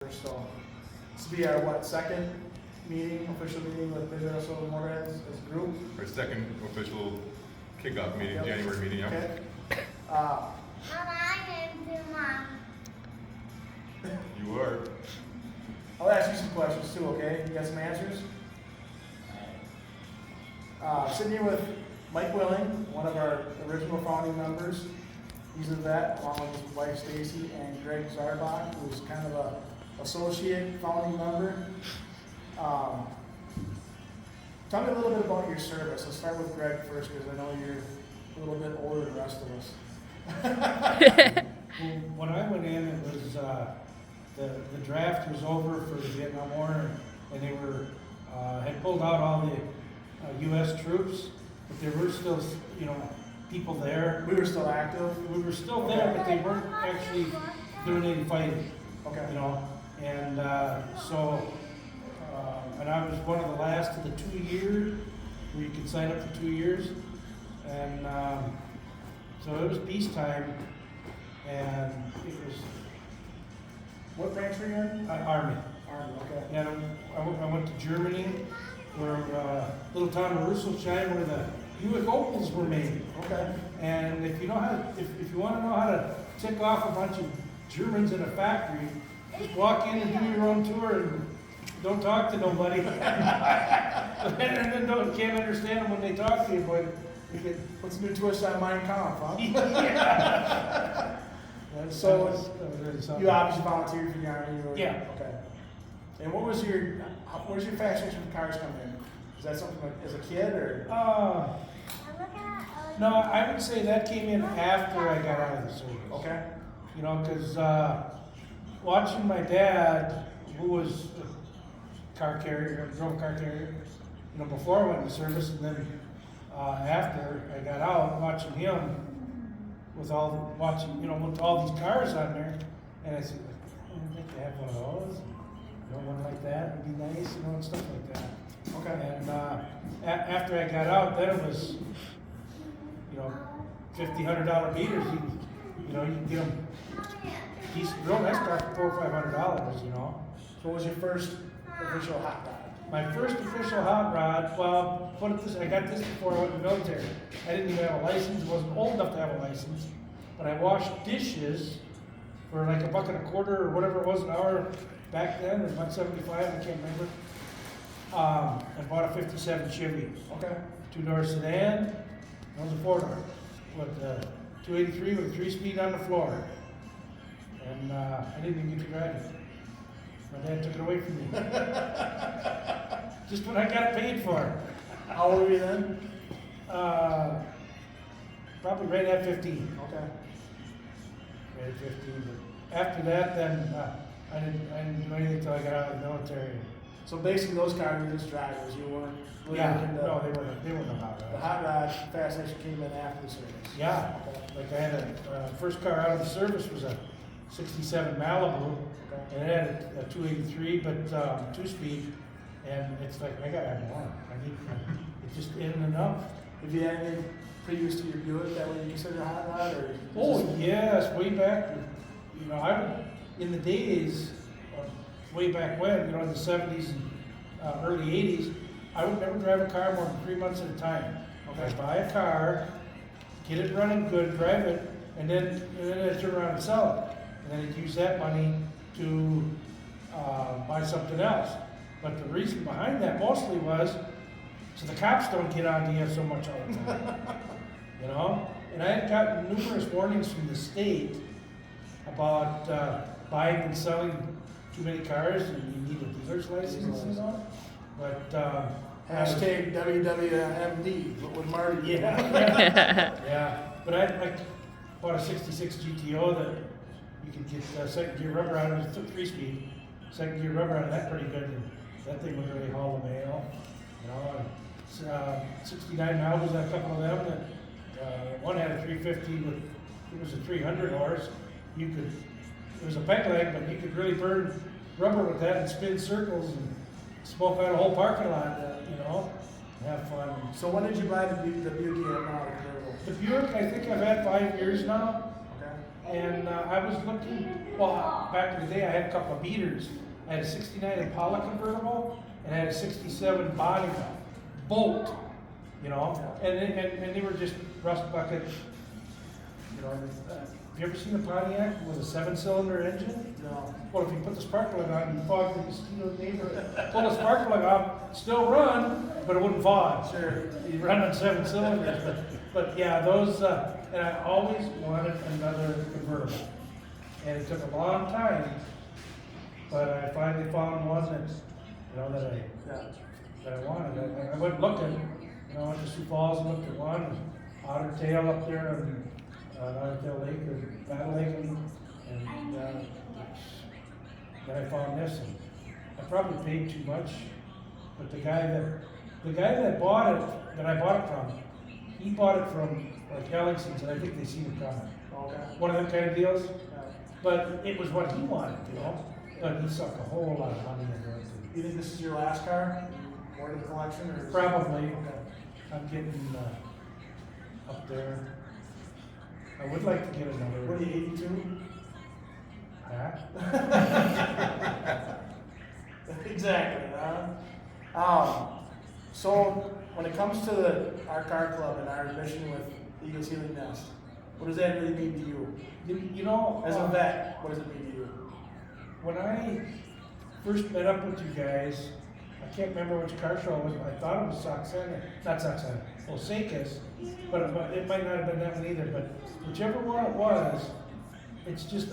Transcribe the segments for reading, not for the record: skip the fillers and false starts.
So this will be our second official meeting with Minnesota Motorheads as a group. Our second official kickoff meeting, Yep. January meeting, yeah. Okay. You are. I'll ask you some questions too, okay? You got some answers? Sitting here with Mike Willing, one of our original founding members. He's a vet, along with his wife Stacy, and Greg Zarbok, who's kind of a associate founding member. Tell me a little bit about your service. Let's start with Greg first, because I know you're a little bit older than the rest of us. Well, when I went in, it was the draft was over for the Vietnam War, and they were had pulled out all the U.S. troops, but there were still, people there. We were still active. We were still there, but they weren't actually doing any fighting. Okay. And and I was one of the last of the 2 years where you could sign up for 2 years, and so it was peacetime, and it was. What branch were you in? Army. Army, okay. And I went to Germany, where little town of Rüsselsheim, where the Buick Opals were made. Okay. And if you want to know how to tick off a bunch of Germans in a factory, just walk in and do your own tour and don't talk to nobody. And then can't understand them when they talk to you, but you can. What's the new twist on Mein Kampf, huh? Yeah. So, that was really something. you obviously volunteered for the Army. Yeah. Okay. And where's your fascination with cars come in? Is that something like as a kid or? No, I would say that came in after I got out of the service. Okay. Because watching my dad, who was a car carrier, drove a car carrier, before I went into service, and then after I got out, watching him with all these cars on there, and I said, I'd like to have one of those, one like that would be nice, and stuff like that. Okay. And after I got out, then it was, $50-$100 beaters. You can get them decent, real nice car for $400 or $500. So what was your first official hot rod? My first official hot rod. Well, put it this: I got this before I went in the military. I didn't even have a license. Wasn't old enough to have a license, but I washed dishes for like $1.25 or whatever it was an hour back then, or $1.75. I can't remember. I bought a '57 Chevy. Okay. 2-door sedan. That was a 4-door with 283 with a 3-speed on the floor. And I didn't even get to drive it. My dad took it away from me. Just when I got paid for it. How old were you then? Probably right at 15. Okay. Right at 15. But after that, then I didn't do anything until I got out of the military. So basically, those cars were just drivers. You weren't. Yeah. Into No, they weren't hot rods. The hot rod fascination came in after the service. Yeah. Like I had a first car out of the service was a '67 Malibu. Okay. And it had a 283, but 2-speed, and it's like, I gotta have more. It just isn't enough. Have you had any previous to your Buick that would you consider a hot rod, or? Oh, yes, way back, in the days, way back when, in the 70s and early 80s, I would never drive a car more than 3 months at a time. Okay. I'd buy a car, get it running good, drive it, and then I'd turn around and sell it. And then I'd use that money to buy something else. But the reason behind that mostly was so the cops don't get on to you so much all the time. And I had gotten numerous warnings from the state about buying and selling too many cars, and you need a dealer's license, But Hashtag WWMD. What would Marty do? Yeah. But I bought a '66 GTO that you could get second gear rubber on it. It took 3-speed. Second gear rubber on that pretty good. And that thing would really haul the mail. 69 Malibus, a couple of them. One had a 350 with, it was a 300 horse. It was a peg leg, but you could really burn rubber with that and spin circles and smoke out a whole parking lot, and have fun. So when did you buy the Buick now? The Buick, I think I've had 5 years now. Okay. And I was looking, well, back in the day, I had a couple of beaters. I had a 69 Impala convertible, and I had a 67 body bolt, you know, and they were just rust bucket, you know. Have you ever seen a Pontiac with a 7-cylinder engine? No. Well, if you put the spark plug on, you fog the mosquito neighbor, pull the spark plug off, still run, but it wouldn't fog. Sure. You run on 7 cylinders. But yeah, those, and I always wanted another convertible. And it took a long time, but I finally found one that, you know, that I wanted. I went looking, you know, I went to Sioux Falls and looked at one, Otter Tail up there on Otter Tail Lake or Battle Lake, and then I found this, and I probably paid too much, but the guy that bought it, that I bought it from, he bought it from like Ellingson's, and I think they seen it coming. Okay. One of them kind of deals, Yeah. but it was what he wanted, you know, but he sucked a whole lot of money into it. You think this is your last car? More to the collection, or? Probably. Okay. I'm getting, up there. I would like to get another. What are you, 82? Huh? Exactly, huh? So when it comes to our car club and our mission with Eagles Healing Nest, what does that really mean to you? You know, As a vet, what does it mean to you? when I first met up with you guys, I can't remember which car show it was, but I thought it was Sauk Centre, not Sauk Centre, Osakis, but it might not have been that one either, but whichever one it was, it's just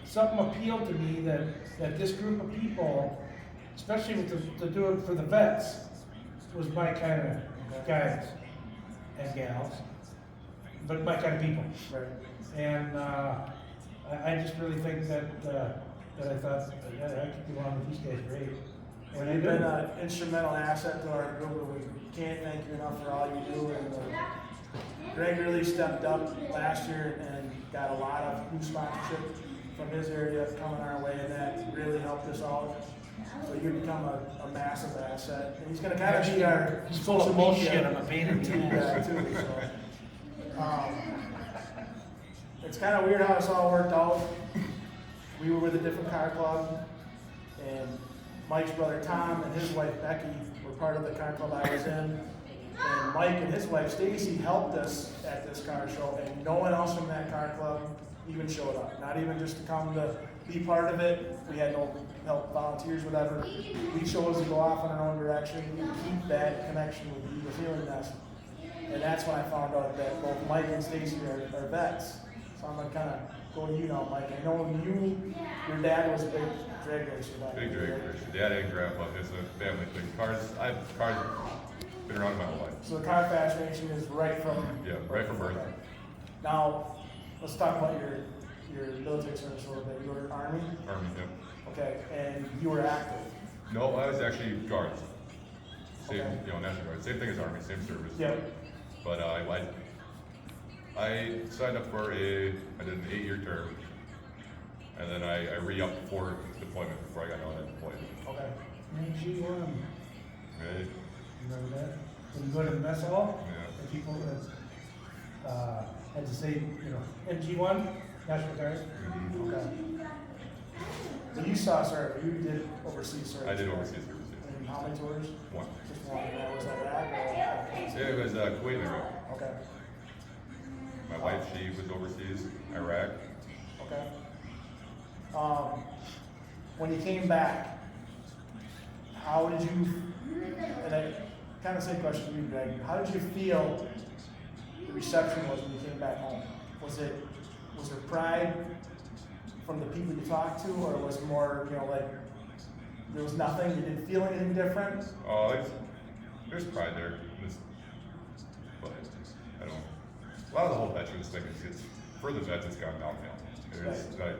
something appealed to me that this group of people, especially with the do it for the vets, was my kind of guys and gals, but my kind of people. Right. And I just really think that I thought I could go on with these guys great. And I You've do. been an instrumental asset to our group, and we can't thank you enough for all you do. And Greg really stepped up last year and got a lot of new sponsorship from his area coming our way, and that really helped us out. So you've become a massive asset, and he's going to kind of be our He's full of bullshit. I'm a pain in the guy ass. too. So, it's kind of weird how this all worked out. We were with a different car club, and Mike's brother Tom and his wife Becky were part of the car club I was in. And Mike and his wife Stacy helped us at this car show, and no one else from that car club even showed up. Not even just to come to be part of it. We had no help, volunteers, whatever. We chose to go off in our own direction and keep that connection with the Eagles Healing Nest. And that's when I found out that both Mike and Stacy are vets. So I'm gonna kind of go to you now, Mike. I know your dad was a big drag racer back Big in the drag day. racer. Dad and grandpa. It's a family thing. Cars, been around my whole life. So the car fascination is right from Right from birth. Now, let's talk about your military service a little bit. You were Army? Army, yep. Okay, and you were active. No, I was actually guards. Same, Okay. National Guard. Same thing as Army, same service. Yep. But I signed up for I did an 8-year term, and then I re-upped for deployment before I got out of deployment. Okay. MG1. Right? Remember that? When you go to the mess hall, Yeah. and people had to say, MG1, National Guard. Mhm. Okay. So you saw service. You did overseas service. I did overseas service. And how many tours? One. Just one. And that was Iraq or? Yeah, it was Kuwait and Iraq. Okay. My wife, she was overseas, Iraq. Okay. When you came back, how did you, and I kind of same question to you, Greg, how did you feel the reception was when you came back home? Was there pride from the people you talked to, or was it more, like, there was nothing, you didn't feel anything different? Oh, there's pride there. But I don't. A lot of the whole veterans thing is for the vets, it's gone downhill. It's like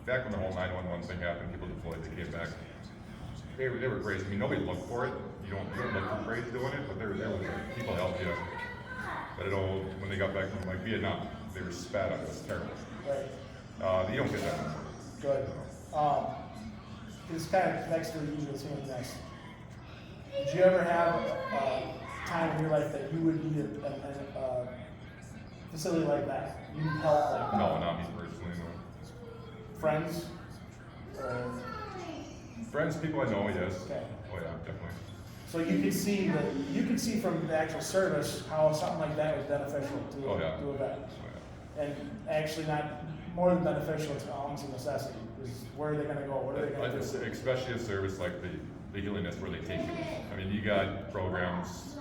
back when the whole 911 thing happened, people deployed, they came back. They were crazy. I mean, nobody looked for it. You don't look for praise doing it, but there was people helped you. But when they got back from like Vietnam, they were spat on. It was terrible. Right. You don't get that anymore. Good. This kind of connects to the Eagles Healing Nest. Did you ever have a time in your life that you would be facility like that? You help like No, not me personally, no. friends? Or, Friends, people I know, yes. okay. Oh yeah, definitely. So you can see from the actual service how something like that was beneficial to, Oh, yeah. to a vet. Oh, And actually not more than beneficial to almost a necessity, is where are they gonna go, what are they yeah. gonna do? Especially a service like the healing nest where they take you. I mean, you got programs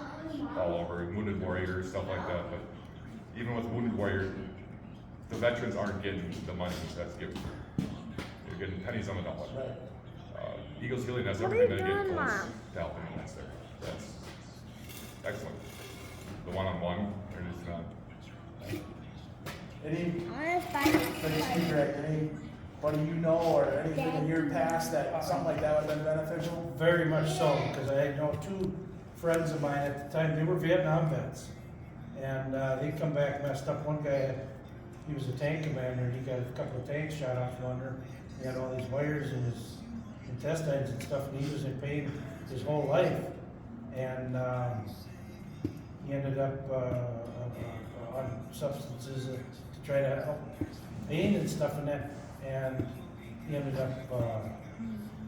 all over, Wounded Warrior, stuff like that, but even with Wounded Warrior, the veterans aren't getting the money that's given. They're getting pennies on the dollar. Right. Eagles Healing Nest, What are everything you they get doing, goes Mom? to helping the nest there. That's excellent. The one-on-one, they're just not. Any, I want to find like you, Greg, anybody you know or anything in your past that something like that would have been beneficial? Very much so, because I know two friends of mine at the time, they were Vietnam vets. And they come back messed up. One guy, he was a tank commander, he got a couple of tanks shot out from under. He had all these wires in his intestines and stuff, and he was in pain his whole life. And he ended up on substances to try to help pain and stuff and that. And he ended up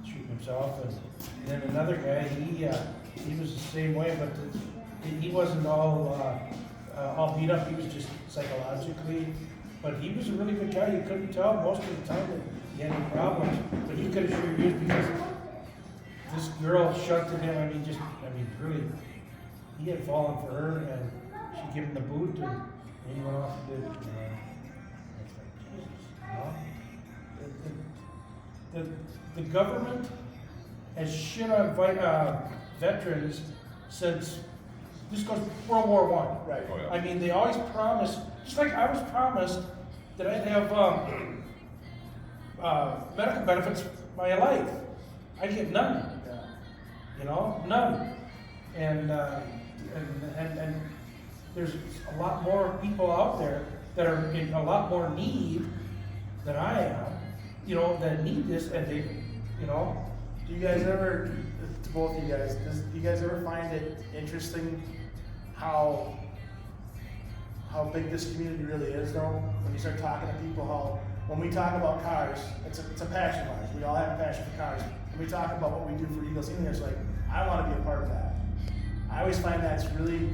shooting himself. And then another guy, he was the same way, but he wasn't all beat up. He was just psychologically. But he was a really good guy. You couldn't tell most of the time that he had any problems. But he could have sure used because this girl shunted him. I mean, really, he had fallen for her, and she gave him the boot, and he went off and did. It's like, Jesus, you know? The government has shit on veterans since this goes World War I. Right. Oh, yeah. I mean, they always promise, just like I was promised that I'd have medical benefits my life. I get none. Yeah. You know, none. And there's a lot more people out there that are in a lot more need than I am. You know, that need this, and they, you know. Do you guys ever, to both of you guys, do you guys ever find it interesting how big this community really is though? When you start talking to people, how, when we talk about cars, it's a passion of ours. We all have a passion for cars. When we talk about what we do for Eagles Healing, it's like, I want to be a part of that. I always find that's really,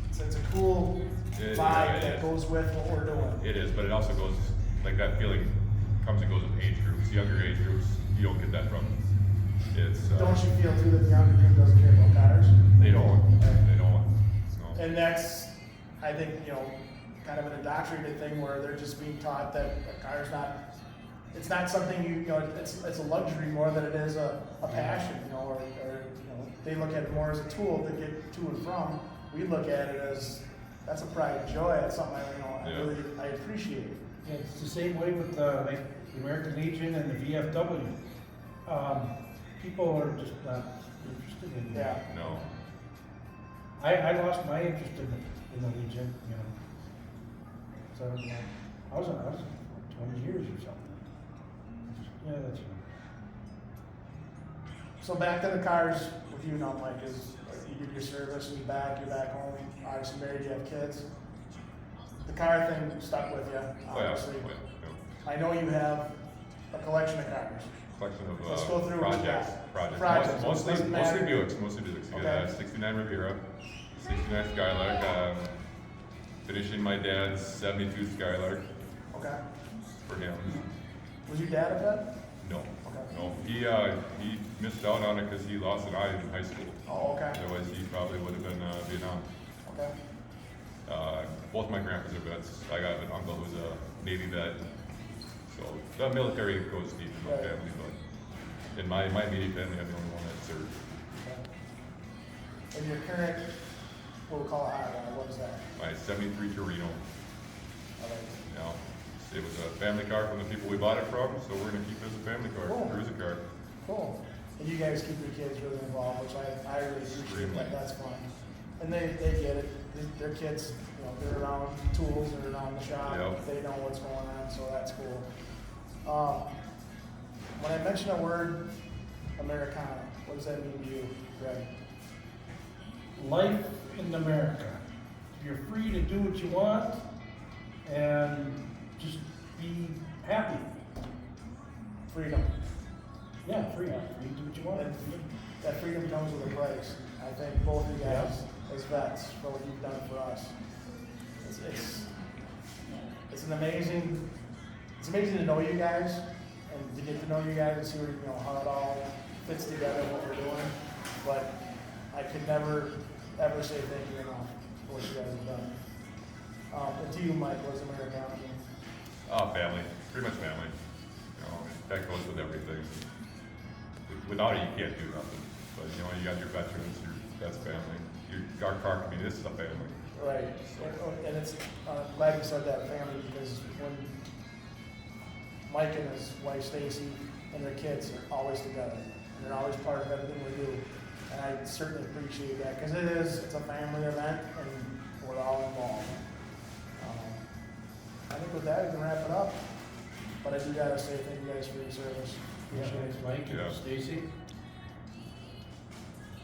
it's a cool vibe that goes with what we're doing. It is, but it also goes, like that feeling comes and goes with age groups. Younger age groups, you don't get that from. It's. Don't you feel too that the younger group doesn't care about cars? They don't. They don't. No. And that's, I think, you know, kind of an indoctrinated thing where they're just being taught that a car's not, it's not something you know, it's a luxury more than it is a passion, you know, or you know, they look at it more as a tool to get to and from. We look at it as, that's a pride and joy, that's something I appreciate. Yeah, it's the same way with like the American Legion and the VFW. People are just not interested in that. Yeah. No. I lost my interest in the Legion, you know. So I was 20 years or something. Yeah, that's right. So back to the cars with you now, Mike, is you did your service, you're back home, obviously married, you have kids. The car thing stuck with you, obviously. Oh, yeah. I know you have a collection of cars. Collection of Let's go through what you projects. got. Projects. Mostly Doesn't matter. Buicks. Mostly Buicks. You Okay. got 69 Riviera, 69 Skylark. Finishing my dad's 72 Skylark Okay. for him. Was your dad a vet? No. Okay. No. He missed out on it because he lost an eye in high school. Oh, okay. Otherwise, he probably would have been Vietnam. Okay. Both my grandpas are vets. I got an uncle who's a Navy vet. So the military goes deep in my Right. family, but in my immediate family, I'm the only one that served. Okay. And your current, what we call a hot rod, what is that? My 73 Torino. All right. You know, it was a family car from the people we bought it from, so we're gonna keep it as a family car, Cool. cruiser car. Cool. And you guys keep your kids really involved, which I really appreciate that, that's fun. And they get it, their kids, you know, they're around tools, they're around the shop, Yep. they know what's going on, so that's cool. When I mention a word, Americana, what does that mean to you, Greg? Life in America. You're free to do what you want. and just be happy. Freedom. Yeah, free, you do what you want. And that freedom comes with a price. I thank both of you guys as vets for what you've done for us. It's amazing to know you guys and to get to know you guys and see what, how it all fits together, what we're doing. But I could never, ever say thank you enough for what you guys have done. And to you, Mike, what's Americana mean? Family, pretty much family. That goes with everything. Without it, you can't do nothing. But you got your veterans, that's family. Our car community, this is a family. Right, and it's, glad you said that, family, because when Mike and his wife Stacy and their kids are always together, and they're always part of everything we do, and I certainly appreciate that, because it's a family event, and we're all involved. I think with that, we can wrap it up, but I do gotta say thank you guys for your service. Yeah, Appreciate it. Mike Yeah. and Stacy.